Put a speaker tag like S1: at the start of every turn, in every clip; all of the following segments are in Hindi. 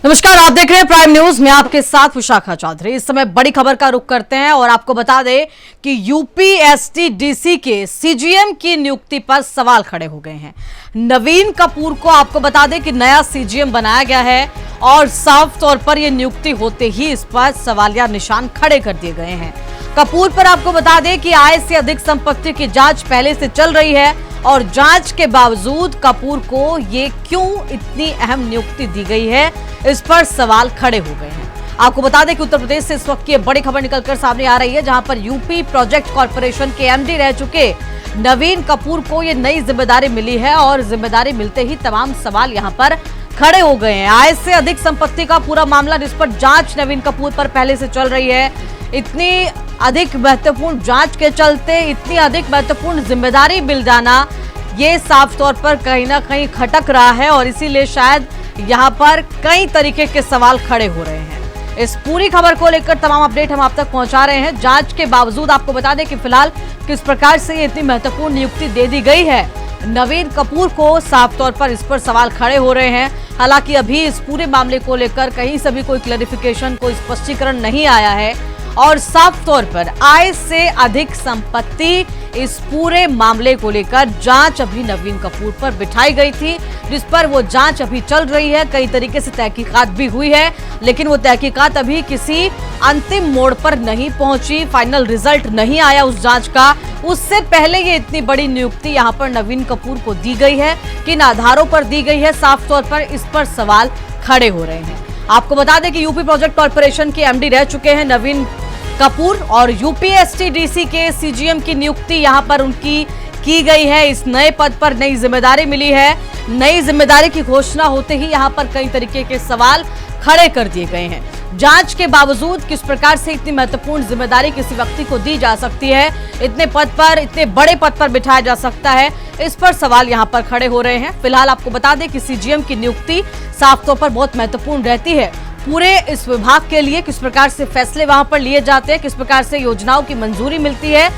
S1: नमस्कार, आप देख रहे हैं प्राइम न्यूज। मैं आपके साथ विशाखा चौधरी। इस समय बड़ी खबर का रुख करते हैं और आपको बता दें कि यूपीएससी-डीसी के सीजीएम की नियुक्ति पर सवाल खड़े हो गए हैं। नवीन कपूर को आपको बता दें कि नया सीजीएम बनाया गया है और साफ तौर पर यह नियुक्ति होते ही इस पर सवालिया निशान खड़े कर दिए गए हैं। कपूर पर आपको बता दें कि आय से अधिक संपत्ति की जांच पहले से चल रही है और जांच के बावजूद कपूर को ये क्यों इतनी अहम नियुक्ति दी गई है, इस पर सवाल खड़े हो गए हैं। आपको बता दें कि उत्तर प्रदेश से इस वक्त की बड़ी खबर निकलकर सामने आ रही है, जहां पर यूपी प्रोजेक्ट कॉर्पोरेशन के एमडी रह चुके नवीन कपूर को ये नई जिम्मेदारी मिली है और जिम्मेदारी मिलते ही तमाम सवाल यहां पर खड़े हो गए हैं। आय से अधिक संपत्ति का पूरा मामला, जिस पर जांच नवीन कपूर पर पहले से चल रही है। इतनी अधिक महत्वपूर्ण जांच के चलते इतनी अधिक महत्वपूर्ण जिम्मेदारी मिल जाना, ये साफ तौर पर कहीं ना कहीं खटक रहा है और इसीलिए शायद यहाँ पर कई तरीके के सवाल खड़े हो रहे हैं। इस पूरी खबर को लेकर तमाम अपडेट हम आप तक पहुंचा रहे हैं। जांच के बावजूद आपको बता दें कि फिलहाल किस प्रकार से ये इतनी महत्वपूर्ण नियुक्ति दे दी गई है नवीन कपूर को, साफ तौर पर इस पर सवाल खड़े हो रहे हैं। हालांकि अभी इस पूरे मामले को लेकर कहीं से भी कोई क्लैरिफिकेशन, कोई स्पष्टीकरण नहीं आया है और साफ तौर पर आय से अधिक संपत्ति, इस पूरे मामले को लेकर जांच अभी नवीन कपूर पर बिठाई गई थी, जिस पर वो जांच अभी चल रही है। कई तरीके से तहकीकात भी हुई है, लेकिन वो तहकीकात अभी किसी अंतिम मोड़ पर नहीं पहुंची, फाइनल रिजल्ट नहीं आया उस जांच का। उससे पहले ये इतनी बड़ी नियुक्ति यहाँ पर नवीन कपूर को दी गई है, किन आधारों पर दी गई है, साफ तौर पर इस पर सवाल खड़े हो रहे हैं। आपको बता दें कि यूपी प्रोजेक्ट कॉर्पोरेशन के एमडी रह चुके हैं नवीन कपूर और यूपीएससी-डीसी के सीजीएम की नियुक्ति यहां पर उनकी की गई है। इस नए पद पर नई जिम्मेदारी मिली है। नई जिम्मेदारी की घोषणा होते ही यहां पर कई तरीके के सवाल खड़े कर दिए गए हैं। जांच के बावजूद किस प्रकार से इतनी महत्वपूर्ण जिम्मेदारी किसी व्यक्ति को दी जा सकती है, इतने पद पर, इतने बड़े पद पर बिठाया जा सकता है, इस पर सवाल यहां पर खड़े हो रहे हैं। फिलहाल आपको बता दें कि सीजीएम की नियुक्ति साफ तौर पर बहुत महत्वपूर्ण रहती है पूरे इस विभाग के लिए। किस प्रकार से फैसले वहां पर लिए जाते हैं, किस प्रकार से योजनाओं की मंजूरी मिलती है,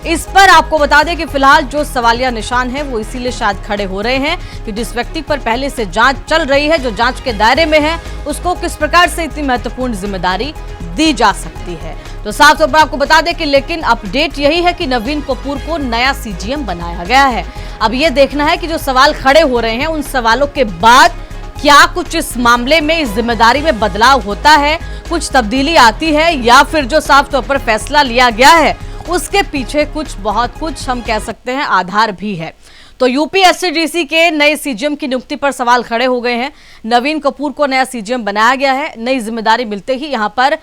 S1: इस पर आपको बता दें कि फिलहाल जो सवालिया निशान है वो इसीलिए शायद खड़े हो रहे हैं कि जिस व्यक्ति पर पहले से जांच चल रही है, जो जांच के दायरे में है, उसको किस प्रकार से इतनी महत्वपूर्ण जिम्मेदारी दी जा सकती है। तो साफ तौर पर आपको बता दें कि लेकिन अपडेट यही है कि नवीन कपूर को नया सीजीएम बनाया गया है। अब ये देखना है कि जो सवाल खड़े हो रहे हैं, उन सवालों के बाद क्या कुछ इस मामले में, इस जिम्मेदारी में बदलाव होता है, कुछ तब्दीली आती है, या फिर जो साफ तौर पर फैसला लिया गया है उसके पीछे कुछ, बहुत कुछ हम कह सकते हैं आधार भी है। तो यूपीएससी-डीसी के नए सीजीएम की नियुक्ति पर सवाल खड़े हो गए हैं। नवीन कपूर को नया सीजीएम बनाया गया है। नई जिम्मेदारी मिलते ही यहाँ पर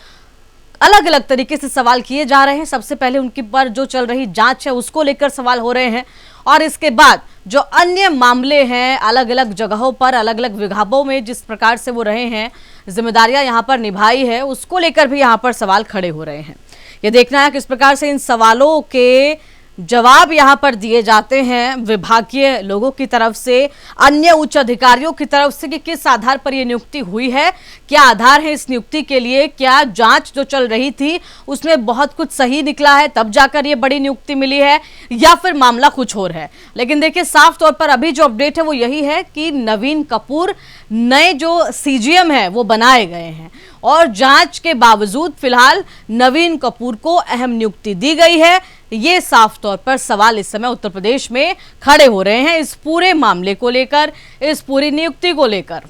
S1: अलग अलग तरीके से सवाल किए जा रहे हैं। सबसे पहले उनके पर जो चल रही जांच है उसको लेकर सवाल हो रहे हैं और इसके बाद जो अन्य मामले हैं, अलग अलग जगहों पर, अलग अलग विभागों में जिस प्रकार से वो रहे हैं, जिम्मेदारियां यहाँ पर निभाई है, उसको लेकर भी यहाँ पर सवाल खड़े हो रहे हैं। ये देखना है किस प्रकार से इन सवालों के जवाब यहाँ पर दिए जाते हैं विभागीय लोगों की तरफ से, अन्य उच्च अधिकारियों की तरफ से, कि किस आधार पर यह नियुक्ति हुई है, क्या आधार है इस नियुक्ति के लिए, क्या जांच जो चल रही थी उसमें बहुत कुछ सही निकला है तब जाकर ये बड़ी नियुक्ति मिली है, या फिर मामला कुछ और है। लेकिन देखिए, साफ तौर पर अभी जो अपडेट है वो यही है कि नवीन कपूर नए जो सीजीएम है वो बनाए गए हैं और जांच के बावजूद फिलहाल नवीन कपूर को अहम नियुक्ति दी गई है। ये साफ तौर पर सवाल इस समय उत्तर प्रदेश में खड़े हो रहे हैं इस पूरे मामले को लेकर, इस पूरी नियुक्ति को लेकर।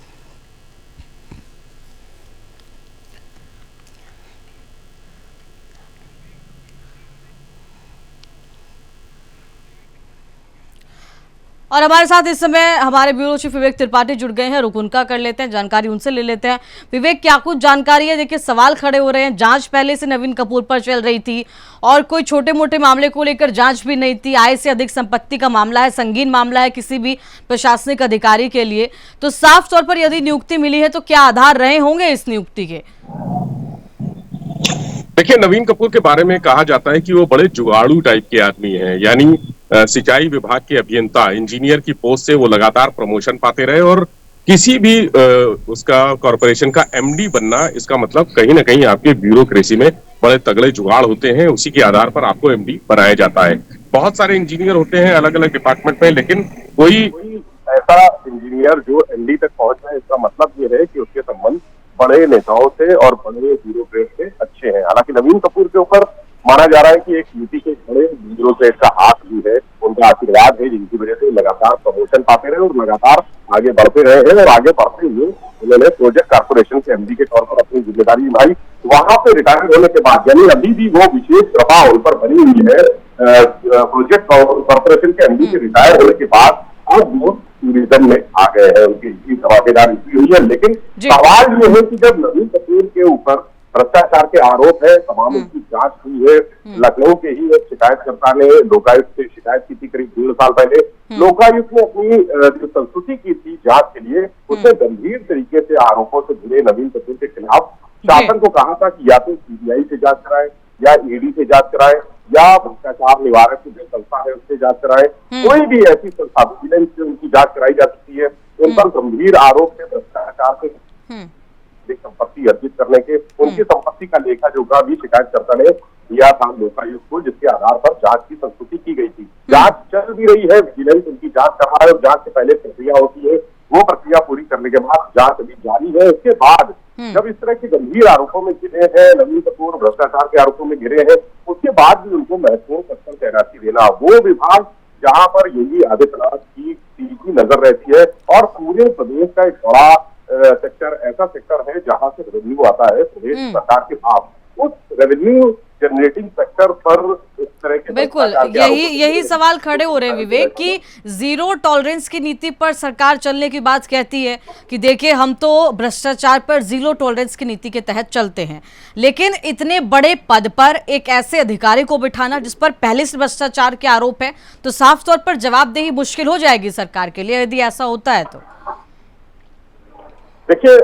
S1: और हमारे साथ इस समय हमारे ब्यूरो चीफ विवेक त्रिपाठी जुड़ गए हैं। रुक उनका कर लेते हैं, जानकारी उनसे ले लेते हैं। विवेक, क्या कुछ जानकारी है? देखिए, सवाल खड़े हो रहे हैं। जांच पहले से नवीन कपूर पर चल रही थी और कोई छोटे मोटे मामले को लेकर जांच भी नहीं थी। आय से अधिक संपत्ति का मामला है, संगीन मामला है किसी भी प्रशासनिक अधिकारी के लिए। तो साफ तौर पर यदि नियुक्ति मिली है तो क्या आधार रहे होंगे इस नियुक्ति के?
S2: देखिए, नवीन कपूर के बारे में कहा जाता है कि वो बड़े जुगाड़ू टाइप के आदमी हैं। यानी सिंचाई विभाग के अभियंता, इंजीनियर की पोस्ट से वो लगातार प्रमोशन पाते रहे और किसी भी उसका कॉर्पोरेशन का एमडी बनना, इसका मतलब कहीं ना कहीं आपके ब्यूरोक्रेसी में बड़े तगड़े जुगाड़ होते हैं, उसी के आधार पर आपको एमडी बनाया जाता है। बहुत सारे इंजीनियर होते हैं अलग अलग डिपार्टमेंट में, लेकिन कोई ऐसा इंजीनियर जो एमडी तक पहुंच रहा है, इसका मतलब ये है कि उसके संबंध
S3: बड़े नेताओं से और बड़े ब्यूरोक्रेट से अच्छे हैं। हालांकि नवीन कपूर के ऊपर माना जा रहा है कि एक यूपी के बड़े ब्यूरोक्रेट का हाथ भी है, उनका आशीर्वाद है, जिनकी वजह से लगातार प्रमोशन पाते रहे और लगातार आगे बढ़ते रहे हैं। और आगे बढ़ते हुए उन्होंने प्रोजेक्ट कारपोरेशन के एमडी के तौर पर अपनी जिम्मेदारी निभाई। वहां पे रिटायर होने के बाद, यानी अभी भी वो विशेष कृपा उन पर बनी हुई है। प्रोजेक्ट कॉर्पोरेशन के एमडी के रिटायर होने के बाद अब वो टूरिज्म में आ गए हैं, उनकी धमाकेदार हुई है। लेकिन सवाल ये है कि जब नवीन कपूर के ऊपर भ्रष्टाचार के आरोप है, तमाम उनकी जांच हुई है। लखनऊ के ही एक शिकायतकर्ता ने लोकायुक्त से शिकायत की थी करीब 1.5 साल पहले। लोकायुक्त ने अपनी जो संस्तुति की थी जांच के लिए, उसने गंभीर तरीके से आरोपों से जुड़े नवीन कपूर के खिलाफ शासन को कहा था कि या तो सीबीआई से जांच कराएं, या ईडी से जांच कराएं, या भ्रष्टाचार निवारण की जो संस्था है उससे जांच कराएं। कोई भी ऐसी संस्था विजिलेंस से उनकी जांच कराई जा सकती है। उन पर गंभीर आरोप है भ्रष्टाचार से संपत्ति अर्जित करने के। उनकी संपत्ति का लेखा जोखा भी शिकायतकर्ता ने दिया था लोकायुक्त को, जिसके आधार पर जांच की संस्तुति की गई थी। जांच चल भी रही है, विजिलेंस उनकी जांच कर रहा है और जांच से पहले प्रक्रिया होती है। वो प्रक्रिया पूरी करने के बाद जांच अभी जारी है। उसके बाद जब इस तरह के गंभीर आरोपों में घिरे हैं नवीन कपूर, भ्रष्टाचार के आरोपों में घिरे हैं, उसके बाद भी उनको महत्वपूर्ण पद पर तैनाती देना, वो विभाग जहां पर योगी आदित्यनाथ की सीधी नजर रहती है और पूरे प्रदेश का एक बड़ा सेक्टर, ऐसा सेक्टर है जहां से रेवेन्यू आता है प्रदेश सरकार के पास, उस रेवेन्यू जनरेटिंग सेक्टर पर इस तरह के
S1: बिल्कुल यही सवाल खड़े हो रहे हैं विवेक कि जीरो टॉलरेंस की नीति पर सरकार चलने की बात कहती है कि देखिए हम तो भ्रष्टाचार पर जीरो टॉलरेंस की नीति के तहत चलते हैं, लेकिन इतने बड़े पद पर एक ऐसे अधिकारी को बिठाना जिस पर पहले से भ्रष्टाचार के आरोप है, तो साफ तौर पर जवाबदेही मुश्किल हो जाएगी सरकार के लिए यदि ऐसा होता है तो।
S3: देखिए,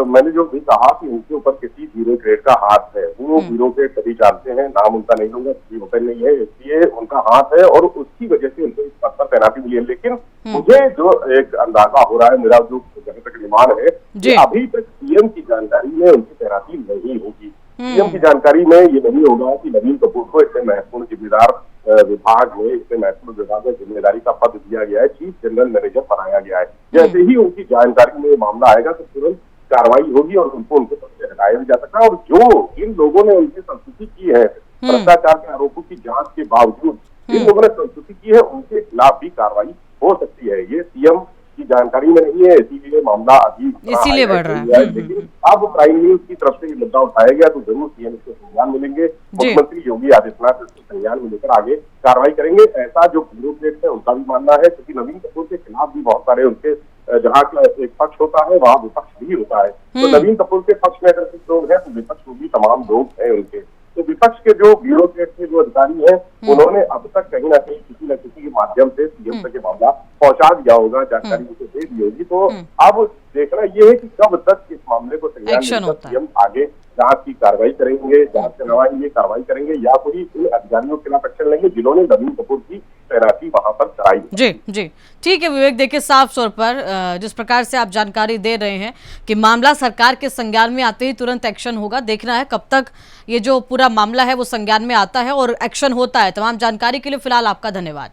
S3: मैंने जो भी कहा कि उनके ऊपर किसी ब्यूरोक्रेट का हाथ है, वो ब्यूरोक्रेट सभी जानते हैं, नाम उनका नहीं लूंगा, ओपन नहीं है, इसलिए उनका हाथ है और उसकी वजह से उनको इस पद पर तैनाती मिली है। लेकिन मुझे जो एक अंदाजा हो रहा है, मेरा जो जहां तक अनुमान है कि अभी तक सीएम की जानकारी में उनकी तैनाती नहीं होगी। सीएम की जानकारी में ये नहीं होगा कि नवीन कपूर को इतने महत्वपूर्ण जिम्मेदार विभाग में, इतने महत्वपूर्ण विभाग में जिम्मेदारी का पद दिया गया है, चीफ जनरल मैनेजर बनाया गया है। जैसे ही उनकी जानकारी में मामला आएगा तो तुरंत कार्रवाई होगी और उनके पद से हटाया भी जा सकता है। और जो इन लोगों ने उनकी संस्तुति की है भ्रष्टाचार के आरोपों की जांच के बावजूद, इन लोगों ने संस्तुति की है, उनके खिलाफ भी कार्रवाई हो सकती है। ये सीएम की जानकारी में नहीं है, इसीलिए मामला अभी
S1: इसीलिए बढ़ रहा है।
S3: लेकिन अब प्राइम न्यूज की तरफ से ये मुद्दा उठाया गया तो जरूर सीएम इसके संज्ञान मिलेंगे। मुख्यमंत्री योगी आदित्यनाथ इसके संज्ञान में लेकर आगे कार्रवाई करेंगे, ऐसा जो ब्यूरोक्रेट है उनका भी मानना है। क्योंकि नवीन कपूर के खिलाफ भी बहुत सारे उनके, जहाँ का एक पक्ष होता है वहाँ विपक्ष भी होता है। तो नवीन कपूर के पक्ष में अगर कुछ लोग हैं तो विपक्ष में भी तमाम लोग हैं उनके। तो विपक्ष के जो ब्यूरोक्रेट के जो अधिकारी हैं, उन्होंने अब तक कहीं ना कहीं किसी न किसी के माध्यम से सीएम तक ये मामला पहुंचा दिया होगा, जानकारी उसे दे दी होगी। तो अब देखना ये है कि कब तक इस मामले को संज्ञान सीएम आगे जांच की कार्रवाई करेंगे, जांच करवाएंगे, कार्रवाई करेंगे, या कोई इन अधिकारियों के खिलाफ एक्शन लेंगे जिन्होंने नवीन कपूर की तैनाती वहां पर कराई।
S1: जी ठीक है विवेक, देखिए साफ तौर पर जिस प्रकार से आप जानकारी दे रहे हैं कि मामला सरकार के संज्ञान में आते ही तुरंत एक्शन होगा, देखना है कब तक ये जो पूरा मामला है वो संज्ञान में आता है और एक्शन होता है। तमाम जानकारी के लिए फिलहाल आपका धन्यवाद।